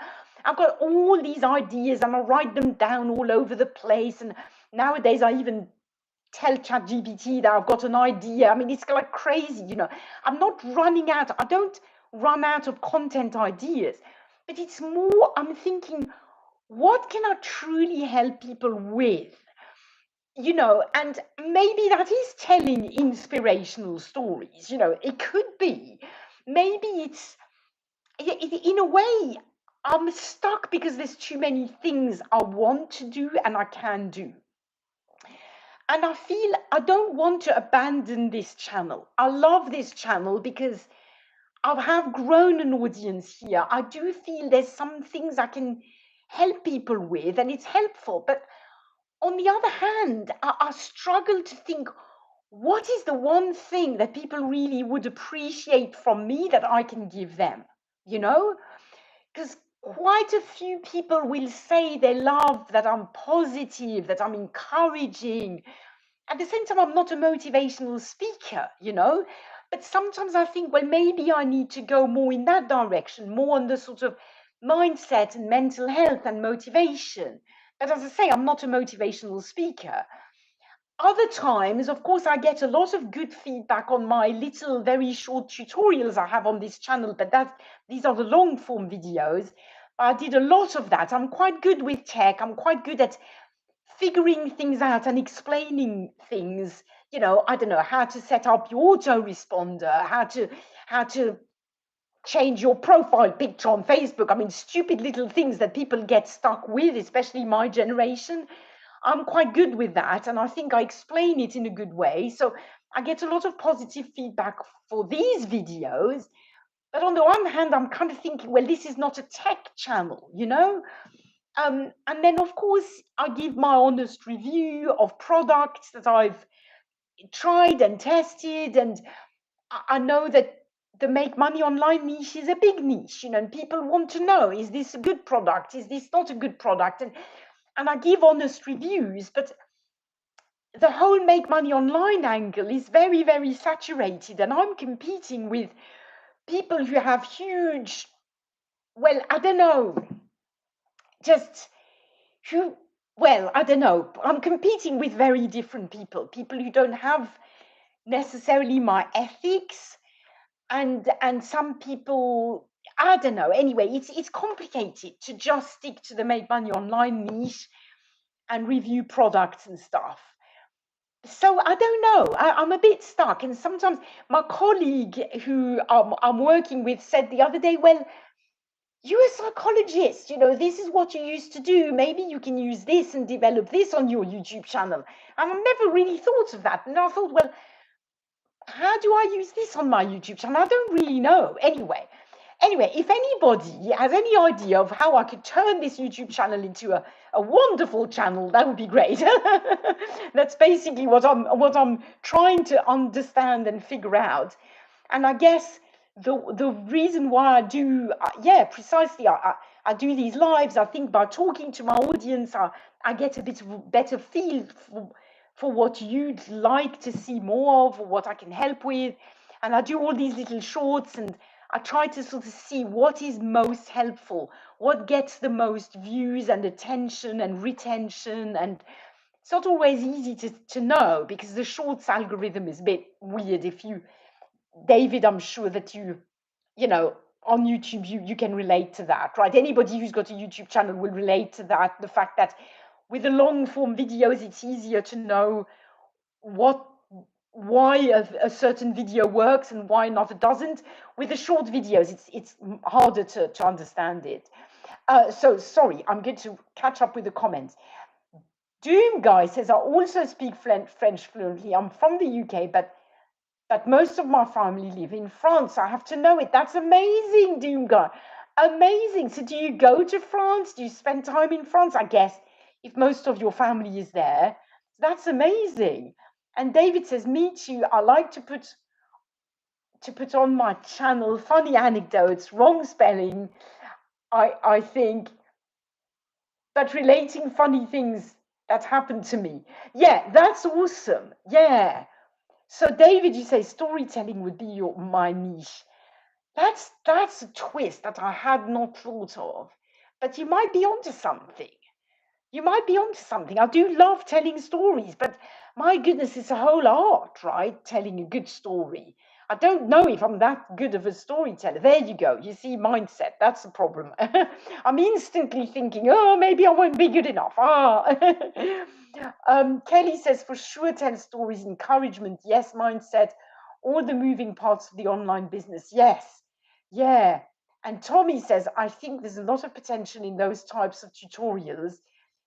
I've got all these ideas and I write them down all over the place. And nowadays I even tell ChatGPT that I've got an idea. It's like crazy. I'm not running out. I don't run out of content ideas, but it's more, I'm thinking, what can I truly help people with? And maybe that is telling inspirational stories. It could be. Maybe it's, in a way, I'm stuck because there's too many things I want to do and I can do. And I feel I don't want to abandon this channel. I love this channel because I have grown an audience here. I do feel there's some things I can help people with and it's helpful. But on the other hand, I struggle to think, what is the one thing that people really would appreciate from me that I can give them? Because quite a few people will say they love that I'm positive, that I'm encouraging. At the same time, I'm not a motivational speaker, but sometimes I think, well, maybe I need to go more in that direction, more on the sort of mindset and mental health and motivation. But as I say, I'm not a motivational speaker. Other times, of course, I get a lot of good feedback on my little, very short tutorials I have on this channel, but these are the long form videos. I did a lot of that. I'm quite good with tech. I'm quite good at figuring things out and explaining things. I don't know how to set up your autoresponder, how to change your profile picture on Facebook. Stupid little things that people get stuck with, especially my generation. I'm quite good with that, and I think I explain it in a good way. So I get a lot of positive feedback for these videos. But on the one hand, I'm kind of thinking, well, this is not a tech channel. And then, of course, I give my honest review of products that I've tried and tested. And I know that the make money online niche is a big niche, and people want to know, is this a good product? Is this not a good product? And I give honest reviews, but the whole make money online angle is very, very saturated, and I'm competing with people who have huge, well, I don't know, just who, well, I don't know. I'm competing with very different people who don't have necessarily my ethics, and some people, I don't know. Anyway, it's complicated to just stick to the make money online niche and review products and stuff. So I don't know. I'm a bit stuck. And sometimes my colleague who I'm working with said the other day, well, you're a psychologist, this is what you used to do. Maybe you can use this and develop this on your YouTube channel. And I've never really thought of that. And I thought, well, how do I use this on my YouTube channel? I don't really know. Anyway, if anybody has any idea of how I could turn this YouTube channel into a wonderful channel, that would be great. That's basically what I'm trying to understand and figure out. And I guess the reason why I do, precisely, I do these lives. I think by talking to my audience, I get a bit of a better feel for what you'd like to see more of, or what I can help with. And I do all these little shorts, and I try to sort of see what is most helpful, what gets the most views and attention and retention. And it's not always easy to know, because the shorts algorithm is a bit weird. If you, David, I'm sure that on YouTube, you can relate to that, right? Anybody who's got a YouTube channel will relate to that. The fact that with the long form videos, it's easier to know why a certain video works and why another doesn't. With the short videos, it's harder to understand it. So sorry, I'm going to catch up with the comments. Doom Guy says, I also speak French fluently. I'm from the UK, but most of my family live in France. I have to know it. That's amazing, Doom Guy. Amazing. So do you go to France? Do you spend time in France? I guess if most of your family is there, that's amazing. And David says, me too. I like to put on my channel funny anecdotes, wrong spelling, I think, but relating funny things that happened to me. Yeah, that's awesome. Yeah. So David, you say storytelling would be my niche. That's a twist that I had not thought of. But you might be onto something. You might be onto something. I do love telling stories, but my goodness, it's a whole art, right? Telling a good story. I don't know if I'm that good of a storyteller. There you go. You see, mindset. That's the problem. I'm instantly thinking, oh, maybe I won't be good enough. Kelly says, for sure, tell stories, encouragement. Yes, mindset. All the moving parts of the online business. Yes. Yeah. And Tommy says, I think there's a lot of potential in those types of tutorials,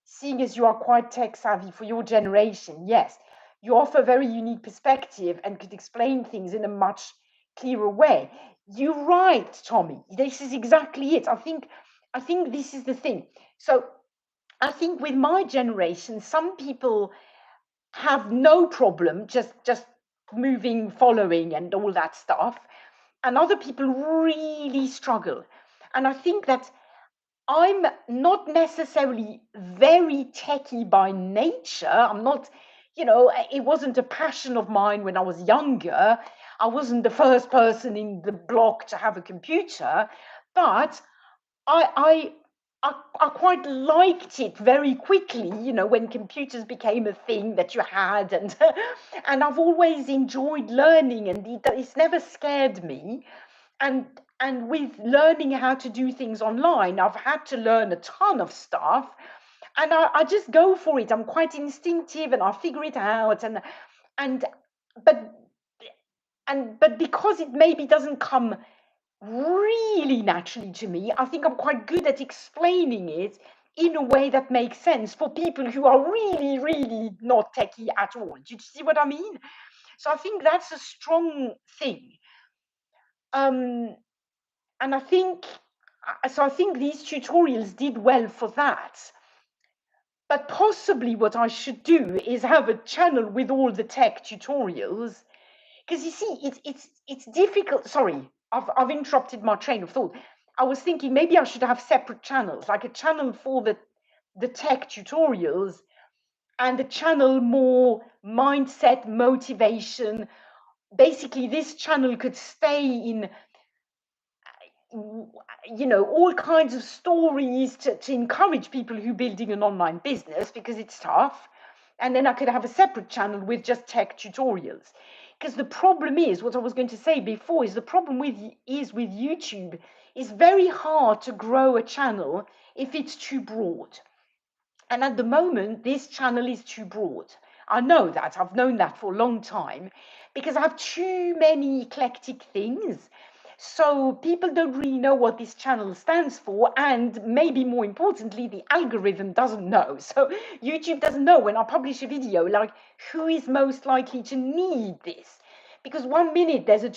seeing as you are quite tech savvy for your generation. Yes, you offer a very unique perspective and could explain things in a much clearer way. You're right, Tommy. This is exactly it. I think this is the thing. So I think with my generation, some people have no problem just moving, following, and all that stuff, and other people really struggle. And I think that I'm not necessarily very techie by nature. I'm not, it wasn't a passion of mine when I was younger. I wasn't the first person in the block to have a computer, but I I quite liked it very quickly, when computers became a thing that you had, and and I've always enjoyed learning, and it's never scared me. And with learning how to do things online, I've had to learn a ton of stuff, and I just go for it. I'm quite instinctive, and I figure it out, and but but because it maybe doesn't come really naturally to me, I think I'm quite good at explaining it in a way that makes sense for people who are really, really not techie at all. Do you see what I mean? So I think that's a strong thing. Um, and I think these tutorials did well for that. But possibly what I should do is have a channel with all the tech tutorials, because you see, it's difficult. Sorry, I've interrupted my train of thought. I was thinking maybe I should have separate channels, like a channel for the tech tutorials, and the channel more mindset, motivation. Basically, this channel could stay in, all kinds of stories to encourage people who are building an online business because it's tough. And then I could have a separate channel with just tech tutorials. Because the problem is, what I was going to say before, is the problem with YouTube, it's very hard to grow a channel if it's too broad. And at the moment, this channel is too broad. I know that. I've known that for a long time because I have too many eclectic things. So people don't really know what this channel stands for. And maybe more importantly, the algorithm doesn't know. So YouTube doesn't know when I publish a video, like who is most likely to need this. Because 1 minute there's a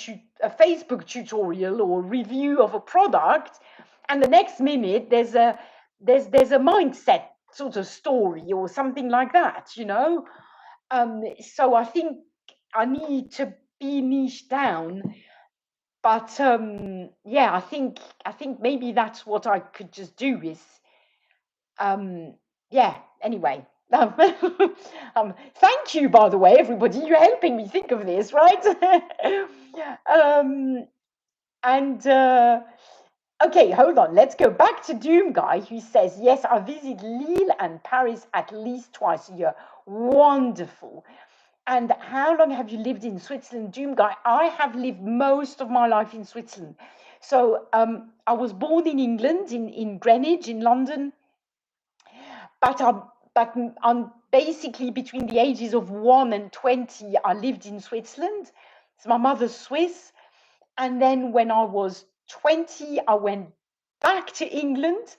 Facebook tutorial or review of a product, and the next minute there's a mindset sort of story or something like that. So I think I need to be niche down, but yeah, I think maybe that's what I could just do is yeah. Anyway. Thank you, by the way, everybody. You're helping me think of this, right? And okay, hold on. Let's go back to Doom Guy, who says, yes, I visit Lille and Paris at least twice a year. Wonderful. And how long have you lived in Switzerland, Doom Guy? I have lived most of my life in Switzerland. So I was born in England, in Greenwich, in London. But I'm basically between the ages of 1 and 20, I lived in Switzerland. So my mother's Swiss. And then when I was 20, I went back to England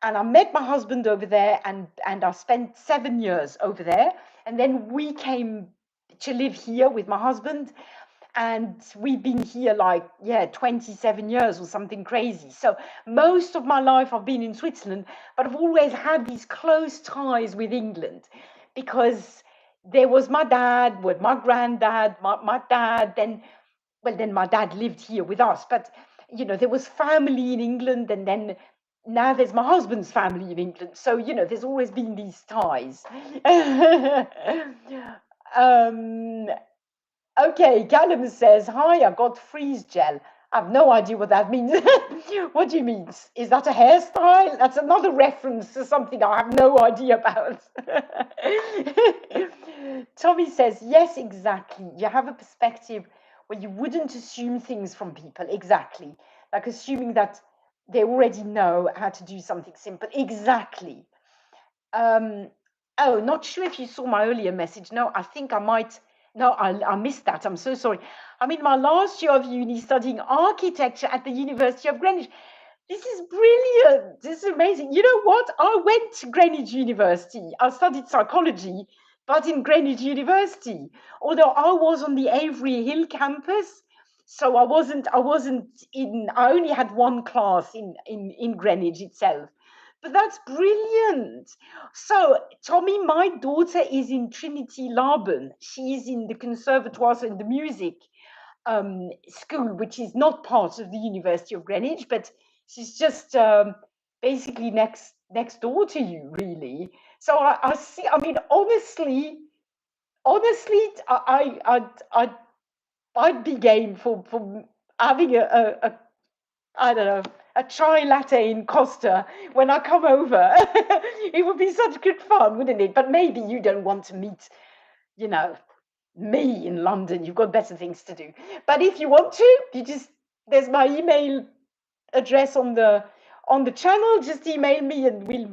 and I met my husband over there, and I spent 7 years over there. And then we came to live here with my husband, and we've been here like 27 years or something crazy. So most of my life I've been in Switzerland, but I've always had these close ties with England because there was my dad, with my granddad, my dad, then my dad lived here with us, but there was family in England, and then now there's my husband's family in England. So there's always been these ties. um, okay, Callum says, hi, I got freeze gel. I have no idea what that means. What do you mean? Is that a hairstyle? That's another reference to something I have no idea about. Tommy says, yes, exactly. You have a perspective where you wouldn't assume things from people. Exactly. Like assuming that they already know how to do something simple. Exactly. Oh, not sure if you saw my earlier message. No, I think I might. No, I missed that. I'm so sorry. I'm in my last year of uni studying architecture at the University of Greenwich. This is brilliant. This is amazing. You know what? I went to Greenwich University. I studied psychology, but in Greenwich University. Although I was on the Avery Hill campus, so I wasn't in. I only had one class in Greenwich itself. But that's brilliant. So, Tommy, my daughter is in Trinity Laban. She is in the conservatoire, so in the music school, which is not part of the University of Greenwich, but she's just basically next door to you, really. So I see. I mean, honestly, I'd be game for having a I don't know, a chai latte in Costa when I come over. It would be such good fun, wouldn't it? But maybe you don't want to meet, you know, me in London. You've got better things to do. But if you want to, there's my email address on the channel. Just email me and we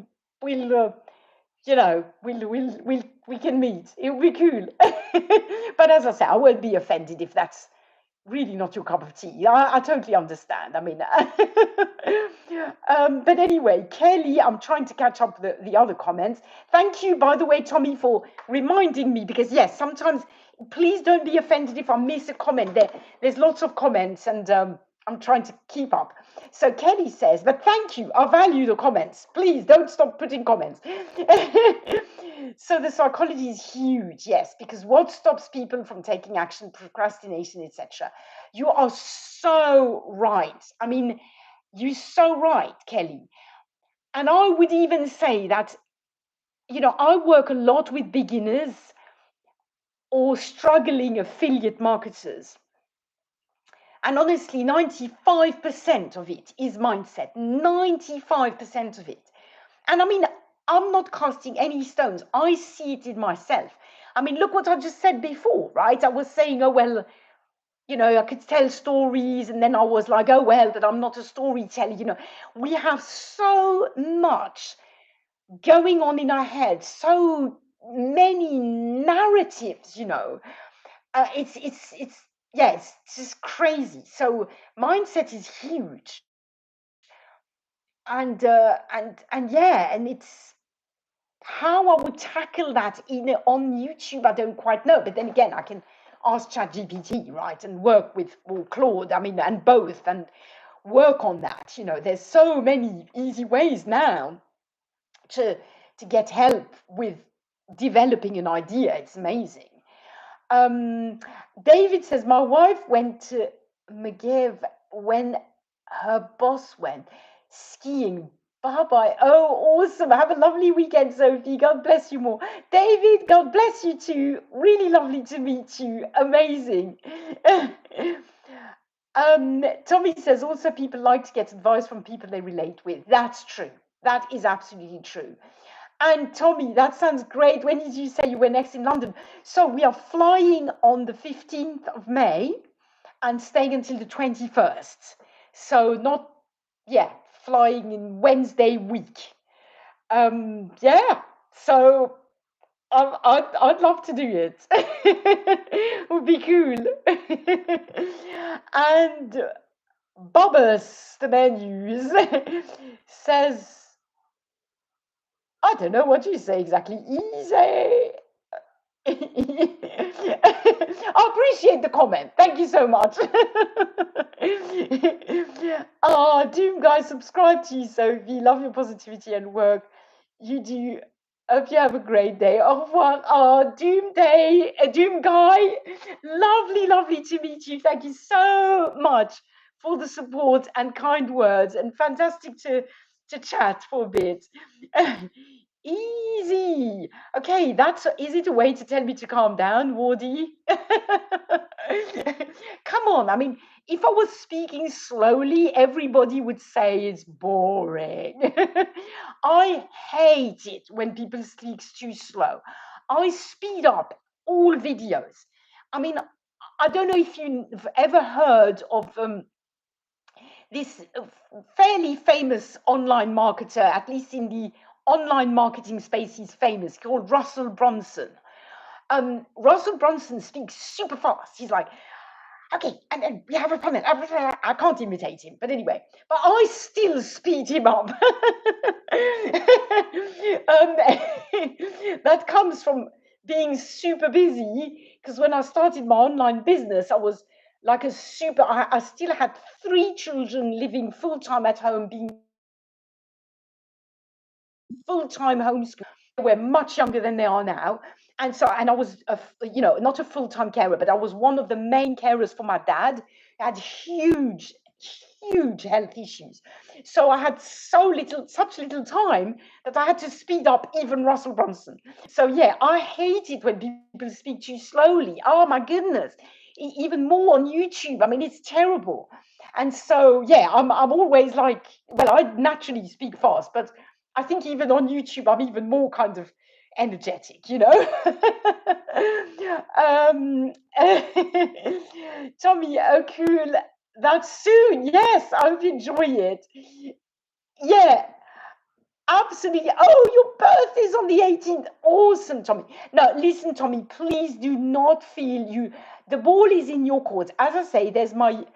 can meet. It would be cool. But as I say, I won't be offended if that's really not your cup of tea. I totally understand. I mean, but anyway, Kelly, I'm trying to catch up the other comments. Thank you, by the way, Tommy, for reminding me, because yes, sometimes please don't be offended if I miss a comment. There's lots of comments, and I'm trying to keep up. So Kelly says, but thank you. I value the comments. Please don't stop putting comments. So the psychology is huge, yes, because what stops people from taking action, procrastination, etc. You are so right. I mean, you're so right, Kelly. And I would even say that I work a lot with beginners or struggling affiliate marketers. And honestly, 95% of it is mindset. 95% of it. And I mean, I'm not casting any stones. I see it in myself. I mean, look what I just said before, right? I was saying, oh, well, I could tell stories. And then I was like, oh, well, but I'm not a storyteller. We have so much going on in our heads, so many narratives, it's just crazy. So mindset is huge. And yeah, and it's how I would tackle that on YouTube, I don't quite know. But then again, I can ask ChatGPT, right, and work with or Claude, I mean, and both, and work on that. There's so many easy ways now to get help with developing an idea. It's amazing. David says, my wife went to Magev when her boss went skiing. Bye bye. Oh, awesome. Have a lovely weekend, Sophie. God bless you more. David, God bless you too. Really lovely to meet you. Amazing. Tommy says, also people like to get advice from people they relate with. That's true. That is absolutely true. And Tommy, that sounds great. When did you say you were next in London? So we are flying on the 15th of May and staying until the 21st. So flying in Wednesday week. So I'd love to do it. It would be cool. And Bobbus, the menus, says, I don't know what you say exactly. Easy. I appreciate the comment. Thank you so much. Doom guy, subscribe to you, Sophie. Love your positivity and work. You do. Hope you have a great day. Au revoir. Doom day, Doom guy. Lovely, lovely to meet you. Thank you so much for the support and kind words, and fantastic to chat for a bit. Easy. Okay, is it a way to tell me to calm down, Wardy? Come on. I mean, if I was speaking slowly, everybody would say it's boring. I hate it when people speak too slow. I speed up all videos. I mean, I don't know if you've ever heard of this fairly famous online marketer, at least in the online marketing space, he's famous, called Russell Brunson. Russell Brunson speaks super fast. He's like, okay, and then we have a comment. I can't imitate him, but anyway, but I still speed him up. That comes from being super busy, because when I started my online business, I was like I still had 3 children living full-time at home, being full-time homeschool. They were much younger than they are now. And I was, not a full-time carer, but I was one of the main carers for my dad. He had huge health issues. So I had such little time that I had to speed up even Russell Brunson. So yeah, I hate it when people speak too slowly. Oh my goodness. Even more on YouTube. I mean, it's terrible. And so, yeah, I'm always like, well, I naturally speak fast, but I think even on YouTube, I'm even more kind of energetic, Tommy, oh, cool. That's soon. Yes, I hope you enjoy it. Yeah, absolutely. Oh, your birthday's on the 18th. Awesome, Tommy. Now, listen, Tommy, please do not feel the ball is in your court. As I say, there's my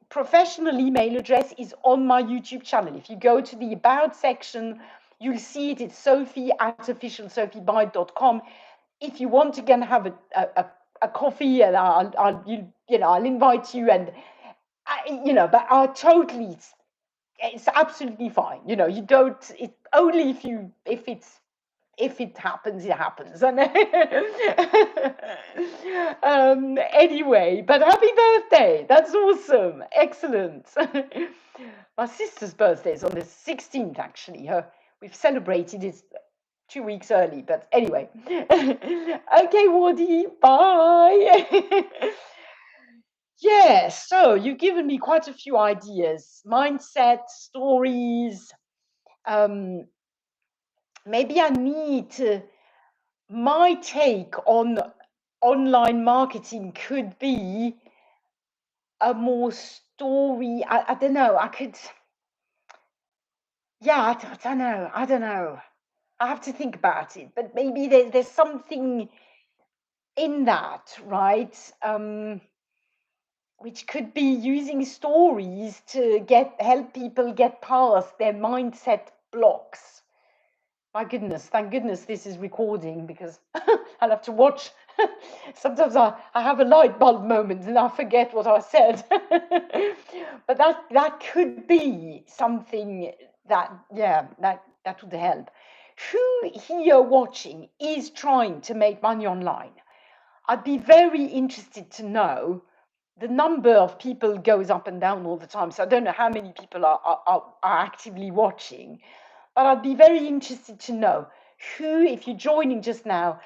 professional email address is on my YouTube channel. If you go to the About section, you'll see it. It's sophie@officialsophiebite.com. If you want to again have a coffee, and I'll invite you, and but I totally, it's absolutely fine. You don't, it only if it happens, it happens. And anyway, but happy birthday. That's awesome. Excellent. My sister's birthday is on the 16th, actually. We've celebrated it 2 weeks early, but anyway. Okay, Woody, bye. Yeah, so you've given me quite a few ideas, mindset, stories. Um, maybe I need to, my take on online marketing could be a more story. I don't know. I could, yeah, I don't know. I don't know. I have to think about it, but maybe there's something in that, right? Which could be using stories to help people get past their mindset blocks. My goodness, thank goodness this is recording, because I'll have to watch. Sometimes I have a light bulb moment and I forget what I said. But that could be something that, yeah, that would help. Who here watching is trying to make money online? I'd be very interested to know. The number of people goes up and down all the time, so I don't know how many people are actively watching, but I'd be very interested to know who, if you're joining just now,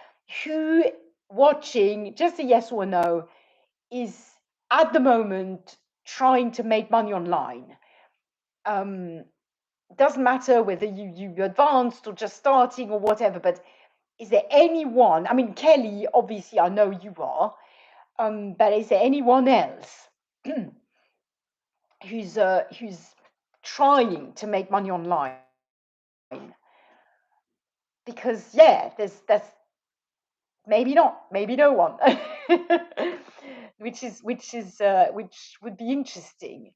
who watching, just a yes or no, is at the moment trying to make money online. Doesn't matter whether you're advanced or just starting or whatever, but is there anyone, I mean, Kelly, obviously I know you are, but is there anyone else who's trying to make money online? Because yeah, there's maybe not, maybe no one, which would be interesting.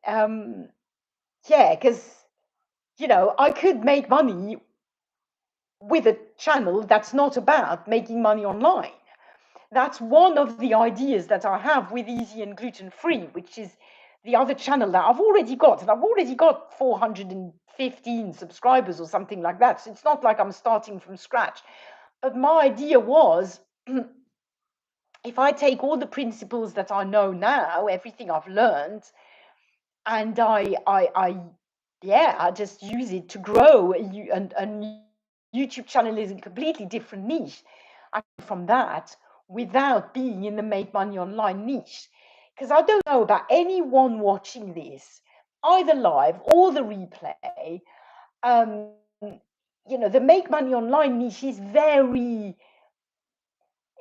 Yeah, because I could make money with a channel that's not about making money online. That's one of the ideas that I have with Easy and Gluten Free, which is the other channel that I've already got. And I've already got 415 subscribers or something like that. So it's not like I'm starting from scratch. But my idea was, if I take all the principles that I know now, everything I've learned, and I just use it to grow a YouTube channel is a completely different niche. I come from that without being in the make money online niche, because I don't know about anyone watching this, either live or the replay. Um, the make money online niche is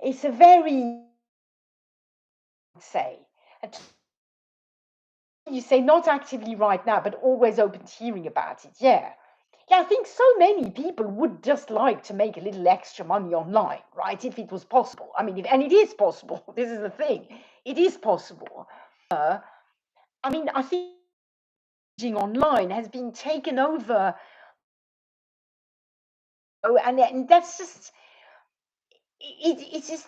it's a very, say, and you say not actively right now, but always open to hearing about it. Yeah. Yeah, I think so many people would just like to make a little extra money online, right? If it was possible. I mean, and it is possible. This is the thing. It is possible. I mean, I think online has been taken over. Oh, and that's just, it's just